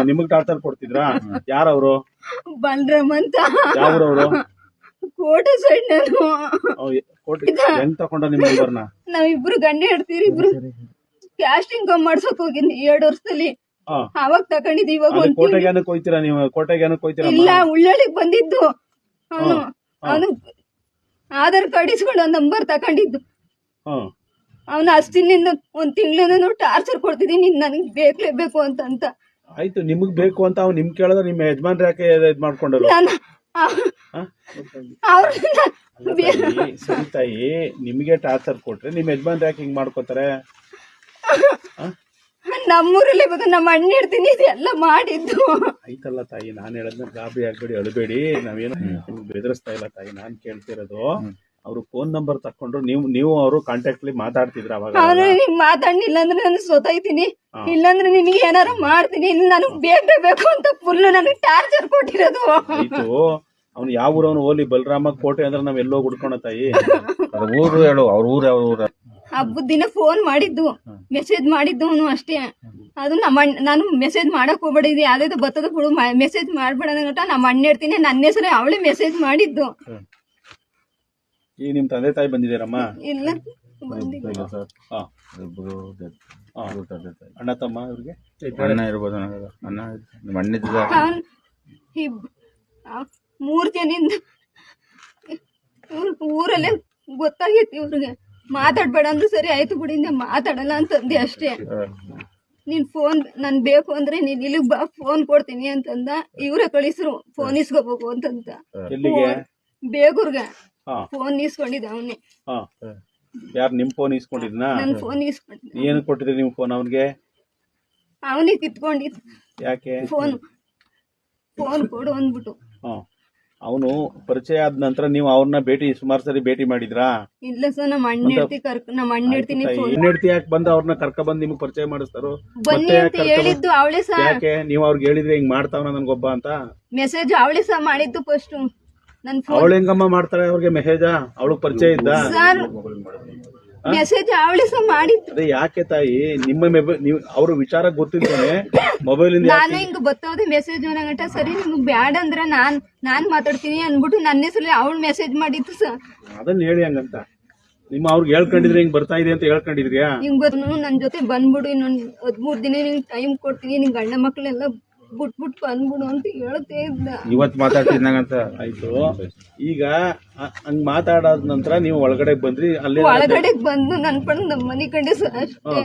ನಿಮಗ್ ಟಾರ್ಚರ್ ಕೊಡ್ತಿದ್ರಾ? ಯಾರವ್ರು? ಬಲರಾಮ್ ಅಂತ. ಯಾವ್ರವ್ರು? ಕೋಟೆ ಸೈಡ್ ನಾನು. ಹೆಂಗ್ ತಕೊಂಡ ನಿಮ್ ನಂಬರ್ನ? ನಾವಿಬ್ರು ಗಂಡ ಹೇಳ್ತೀರಿ, ಇಬ್ರು ಕ್ಯಾಸ್ಟ್ ಇನ್ಕಮ್ ಮಾಡ್ಸಕ್ ಹೋಗಿದ್ನಿ 2 ವರ್ಷದಲ್ಲಿ. ಅವಾಗ ತಕೊಂಡಿದ್. ಇವಾಗ ಕೋಟೆಗೆ ಏನಕ್ಕೆ ಹೋಯ್ತೀರಾ ನೀವು? ಕೋಟೆಗೆ ಏನಕ್ಕೆ ಹೋಯ್ತೀರಾ? ಇಲ್ಲ, ಉಳ್ಳಳ್ಳಿಗ್ ಬಂದಿದ್ದು ಅವನು ಆಧಾರ್ ಕಾರ್ಡ್ ಇಸ್ಕೊಂಡು ನಂಬರ್ ತಕೊಂಡಿದ್ದು. ಅವನು ಅಷ್ಟಿನಿಂದ 1 ತಿಂಗಳಿಂದ ಟಾರ್ಚರ್ ಕೊಡ್ತಿದ್ದೀನಿ, ನನಗೆ ಬೇಕೇಬೇಕು ಅಂತ. ಆಯ್ತು, ನಿಮಗ್ ಬೇಕು ಅಂತ ಅವ್ನು ನಿಮ್ ಕೇಳಿದ್ರೆ ನಿಮ್ಮ ಯಜಮಾನ್ರ ಯಾಕೆ ಇದ್ ಮಾಡ್ಕೊಂಡ್ರು? ಸರಿ ತಾಯಿ, ನಿಮ್ಗೆ ಟಾರ್ಚರ್ ಕೊಟ್ರೆ ನಿಮ್ ಯಜಮಾನ್ರ ಯಾಕೆ ಹಿಂಗ್ ಮಾಡ್ಕೋತಾರೆ? ನಮ್ಮೂರಲ್ಲಿ ಇವಾಗ ನಮ್ಮ ಅಣ್ಣ ಇರ್ತೀನಿ ಇದೆಲ್ಲ ಮಾಡಿದ್ದು. ಆಯ್ತಲ್ಲ ತಾಯಿ, ನಾನ್ ಹೇಳದ್ನ ಗಾಬರಿ ಆಗ್ಬೇಡಿ, ಅಳಬೇಡಿ. ನಾವೇನು ನಿಮ್ಗೆ ಬೆದರಿಸ್ತಾ ಇಲ್ಲ ತಾಯಿ. ನಾನ್ ಕೇಳ್ತಿರೋದು, ಅವ್ರು ಫೋನ್ ನಂಬರ್ ತಕೊಂಡ್ರು, ನೀವು ಅವರು ಕಾಂಟ್ಯಾಕ್ಟ್ ಅಲ್ಲಿ ಮಾತಾಡ್ತಿದ್ರ? ಅವಾಗ ಮಾತಾಡ್ಲಿಲ್ಲ ಅಂದ್ರೆ ನಾನು ಸೋತೈತೀನಿ, ಇಲ್ಲಾಂದ್ರೆ ನಿನಗೆ ಏನಾರು ಮಾಡ್ತೀನಿ, ನನಗ್ ಬೇಕು ಅಂತ ಫುಲ್ ನನಗೆ ಟಾರ್ಚರ್ ಕೊಟ್ಟಿರೋದು. ಆಯ್ತು, ಅವ್ನು ಯಾವ ಊರವನು? ಹೋಲಿ ಬಲರಾಮ ಕೋಟೆ ಅಂದ್ರೆ ನಾವ್ ಎಲ್ಲೋ ಹುಡ್ಕೋಣ ತಾಯಿ. ಊರು ಹೇಳು, ಅವ್ರ ಊರ್ ಯಾವ ಊರ? ಹಬ್ಬದ ದಿನ ಫೋನ್ ಮಾಡಿದ್ದು, ಮೆಸೇಜ್ ಮಾಡಿದ್ದು ಅವನು ಅಷ್ಟೇ. ಅದು ನಾನು ಮೆಸೇಜ್ ಮಾಡಕ್ ಹೋಗ್ಬೇಡಿದ್ವಿ, ಯಾವ್ದು ಬರ್ತದ ಬಿಡು, ಮೆಸೇಜ್ ಮಾಡ್ಬೇಡ ಅಂತ ನಮ್ಮ ಅಣ್ಣ ಇರ್ತೀನಿ. ನನ್ನ ಹೆಸರೇ ಅವಳೇ ಮೆಸೇಜ್ ಮಾಡಿದ್ದು. ಈಗ ನಿಮ್ ತಂದೆ ತಾಯಿ ಬಂದಿದ್ದೀರಮ್ಮ? ಇಲ್ಲ, ಅಣ್ಣ ತಮ್ಮ ಇವ್ರಿಗೆ? ಅಣ್ಣ ಇರ್ಬೋದು, ಅಣ್ಣ ನಿಮ್ಮ ಅಣ್ಣಿದ್ದ 3 ಜನಿಂದ ಊರಲ್ಲೇ ಗೊತ್ತಾಗೈತಿ ಇವ್ರಿಗೆ. ಮಾತಾಡ್ಬೇಡ ಅಂದ್ರೆ ಸರಿ ಆಯ್ತು ಬಿಡಿಂದ ಮಾತಾಡಲ್ಲ ಅಂತಂದೆ ಅಷ್ಟೇ. ನೀನ್ ಫೋನ್ ನನ್ ಬೇಕು ಅಂದ್ರೆ ನೀನ್ ಇಲ್ಲಿಗ್ ಬಾ, ಫೋನ್ ಕೊಡ್ತೀನಿ ಅಂತಂದ. ಇವ್ರೆ ಕಳಿಸ್ರು ಫೋನ್ ಇಸ್ಕೋಬೇಕು ಅಂತಂತ. ಬೇಗೂರ್ಗ ಫೋನ್ ಇಸ್ಕೊಂಡಿದ್ದ ಅವನೇ. ಯಾರು ನಿಮ್ ಫೋನ್ ಇಸ್ಕೊಂಡಿದ್ನ? ನನ್ ಫೋನ್ ಇಸ್ಕೊಂಡಿದ್ದ. ಏನು ಕೊಟ್ಟಿದ್ರಿ ನಿಮ್ ಫೋನ್ ಅವನ್ಗೆ? ಅವನೇ ಕಿತ್ಕೊಂಡಿದ್. ಯಾಕೆ? ಫೋನ್ ಕೊಡು ಅಂದ್ಬಿಟ್ಟು. ಅವನು ಪರಿಚಯ ಆದ ನಂತರ ನೀವು ಅವ್ರನ್ನ ಸುಮಾರು ಸರಿ ಭೇಟಿ ಮಾಡಿದ್ರಾ? ಇಲ್ಲ ಸರ್, ನಮ್ಮ ಅಣ್ಣ ಹೇಳ್ತೀನಿ. ಯಾಕೆ ಬಂದು ಅವ್ರನ್ನ ಕರ್ಕ ಬಂದ್ ನಿಮ್ಗೆ ಪರಿಚಯ ಮಾಡಿಸ್ತಾರೋ? ಬನ್ನಿ ಅಂತ ಹೇಳಿದ್ದು ಅವಳೇ ಸಹ. ಯಾಕೆ ನೀವು ಅವ್ರಿಗೆ ಹೇಳಿದ್ರೆ ಹಿಂಗ್ ಮಾಡ್ತಾವ ನನ್ಗೊಬ್ಬ ಅಂತ? ಮೆಸೇಜ್ ಅವಳೇ ಸಹ ಮಾಡಿದ್ದು ಫಸ್ಟ್. ಅವಳು ಹೆಂಗಮ್ಮ ಮಾಡ್ತಾಳೆ ಅವ್ರಿಗೆ ಮೆಸೇಜ? ಅವಳು ಪರಿಚಯ ಇದ್ದ? ಮೆಸೇಜ್ ಅವಳೇ ಸಹ ಮಾಡಿದ್ದು. ಅದೇ ಯಾಕೆ ತಾಯಿ, ನಿಮ್ಮ ಅವ್ರ ವಿಚಾರ ಗೊತ್ತಿದ್ದಾನೆ ಮೊಬೈಲ್ ಇಂದ ನಾನು ಹಿಂಗ ಬರ್ತವ್ದೆ ಮೆಸೇಜ್ ಅನ್ನಗಂಟ. ಸರಿ ನಿಮ್ಗೆ ಬ್ಯಾಡ ಅಂದ್ರೆ ನಾನ್ ಮಾತಾಡ್ತೀನಿ ಅನ್ಬಿಟ್ಟು ನನ್ನ ಹೆಸರಲ್ಲಿ ಅವಳು ಮೆಸೇಜ್ ಮಾಡಿದ್ದು ಸರ್. ಅದನ್ನ ಹೇಳಿ ಹಂಗಂತ ನಿಮ್ಮ ಅವ್ರಿಗೆ ಹೇಳ್ಕೊಂಡಿದ್ರೆ ಹಿಂಗ್ ಬರ್ತಾ ಇದೆ ಅಂತ ಹೇಳ್ಕೊಂಡಿದ್ರಿಯಾ? ಹಿಂಗ್ ನನ್ ಜೊತೆ ಬಂದ್ಬಿಡು, ಇನ್ನೊಂದ್ 13 ದಿನ ನಿಂಗೆ ಟೈಮ್ ಕೊಡ್ತೀನಿ, ನಿನ್ ಗಂಡ ಮಕ್ಳೆಲ್ಲ ಬಿಟ್ಬಿಟ್ಟು ಬಂದ್ಬಿಡು ಅಂತ ಹೇಳ್ತೇ ಇದ್ದ. ಇವತ್ ಮಾತಾಡ್ತಿದ್ದಂಗಂತ. ಆಯ್ತು, ಈಗ ಹಂಗ್ ಮಾತಾಡಾದ ನಂತರ ನೀವು ಒಳಗಡೆ ಬಂದ್ರಿ. ಅಲ್ಲಿ ಒಳಗಡೆ ಬಂದು ನನ್ ಪಣ ನಮ್ಮ ಮನೆ ಕಂಡೆ ಅಷ್ಟೇ.